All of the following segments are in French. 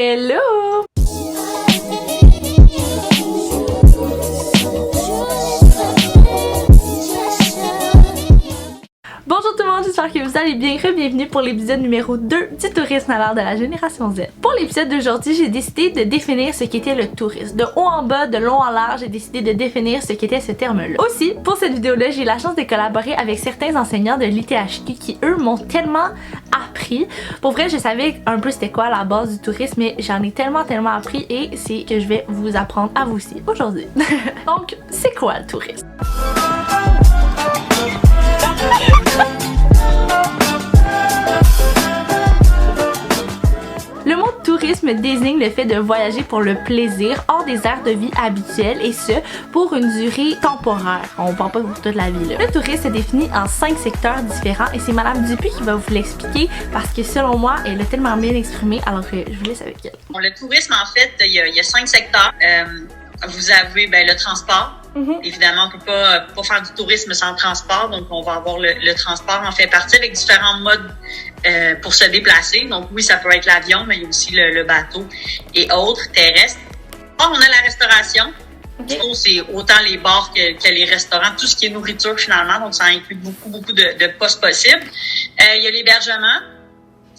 Hello! Bonjour tout le monde, j'espère que vous allez bien. Bienvenue pour l'épisode numéro 2 du tourisme à l'ère de la génération Z. Pour l'épisode d'aujourd'hui, j'ai décidé de définir ce qu'était le tourisme. De haut en bas, de long en large, j'ai décidé de définir ce qu'était ce terme-là. Aussi, pour cette vidéo-là, j'ai eu la chance de collaborer avec certains enseignants de l'ITHQ qui, eux, m'ont tellement appris. Pour vrai, je savais un peu c'était quoi la base du tourisme, mais j'en ai tellement appris et c'est que je vais vous apprendre à vous aussi aujourd'hui. Donc, c'est quoi le tourisme? Le mot tourisme désigne le fait de voyager pour le plaisir hors des aires de vie habituelles et ce, pour une durée temporaire. On parle pas pour toute la vie là. Le tourisme est défini en 5 secteurs différents et c'est Madame Dupuis qui va vous l'expliquer parce que selon moi, elle a tellement bien exprimé, alors que je vous laisse avec elle. Bon, le tourisme, en fait, il y a 5 secteurs. Vous avez le transport. Évidemment, on peut pas faire du tourisme sans transport, donc on va avoir le transport en fait partie avec différents modes pour se déplacer. Donc oui, ça peut être l'avion, mais il y a aussi le bateau et autres terrestres. Or, on a la restauration. C'est autant les bars que les restaurants, tout ce qui est nourriture finalement, donc ça inclut beaucoup de postes possibles. Il y a l'hébergement.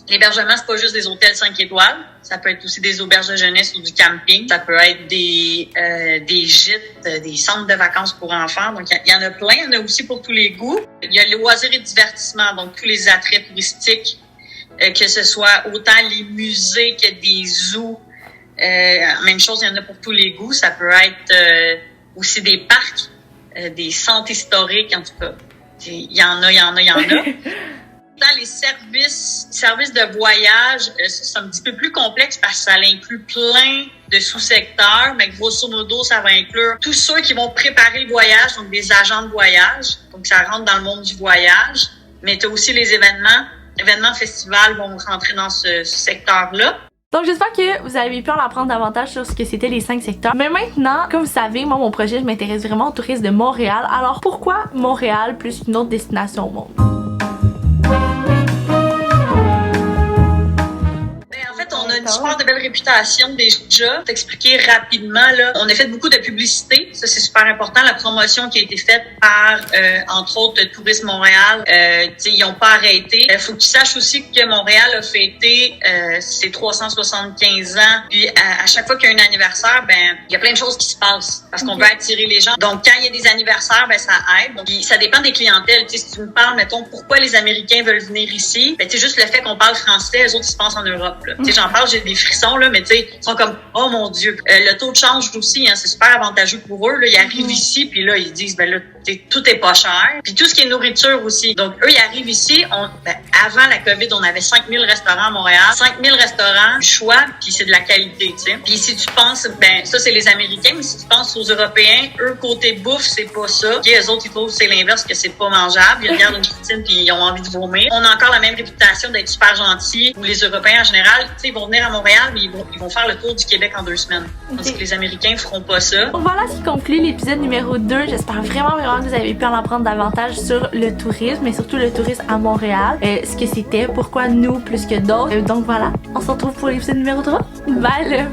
L'hébergement, c'est pas juste des hôtels 5 étoiles. Ça peut être aussi des auberges de jeunesse ou du camping. Ça peut être des gîtes, des centres de vacances pour enfants. Donc, il y en a plein. Il y en a aussi pour tous les goûts. Il y a le loisir et divertissement, donc tous les attraits touristiques, que ce soit autant les musées que des zoos. Même chose, il y en a pour tous les goûts. Ça peut être aussi des parcs, des centres historiques, en tout cas. Il y en a. Dans les services de voyage, c'est un petit peu plus complexe parce que ça inclut plein de sous-secteurs, mais grosso modo, ça va inclure tous ceux qui vont préparer le voyage, donc des agents de voyage, donc ça rentre dans le monde du voyage, mais tu as aussi les événements festivals vont rentrer dans ce secteur-là. Donc j'espère que vous avez pu en apprendre davantage sur ce que c'était les 5 secteurs. Mais maintenant, comme vous savez, moi mon projet, je m'intéresse vraiment au tourisme de Montréal. Alors pourquoi Montréal plus qu'une autre destination au monde? On a une super de belle réputation déjà. T'expliquer rapidement, là, on a fait beaucoup de publicité. Ça, c'est super important. La promotion qui a été faite par, entre autres, Tourisme Montréal, ils n'ont pas arrêté. Faut que tu saches aussi que Montréal a fêté ses 375 ans. Puis, à chaque fois qu'il y a un anniversaire, il y a plein de choses qui se passent parce qu'on veut attirer les gens. Donc, quand il y a des anniversaires, ça aide. Donc, ça dépend des clientèles. Tu sais, si tu me parles, mettons, pourquoi les Américains veulent venir ici, tu sais, juste le fait qu'on parle français, eux autres, ils se passent en Europe, là. J'en parle, j'ai des frissons, là, mais tu sais, ils sont comme, oh mon Dieu. Le taux de change aussi, hein, c'est super avantageux pour eux, là. Ils arrivent ici, puis là, ils disent, là, tout est pas cher. Puis tout ce qui est nourriture aussi. Donc, eux, ils arrivent ici. Avant la COVID, on avait 5000 restaurants à Montréal. 5000 restaurants, du choix, puis c'est de la qualité, tu sais. Puis si tu penses, ça, c'est les Américains, mais si tu penses aux Européens, eux, côté bouffe, c'est pas ça. Puis eux autres, ils trouvent que c'est l'inverse, que c'est pas mangeable. Ils regardent une poutine, puis ils ont envie de vomir. On a encore la même réputation d'être super gentils, où les Européens, en général, tu sais, ils vont venir à Montréal, mais ils vont faire le tour du Québec en 2 semaines. Tandis que les Américains feront pas ça. Donc voilà ce qui conclut l'épisode numéro 2. J'espère vraiment que vous avez pu en apprendre davantage sur le tourisme, et surtout le tourisme à Montréal. Ce que c'était, pourquoi nous plus que d'autres. Donc voilà, on se retrouve pour l'épisode numéro 3. Bye!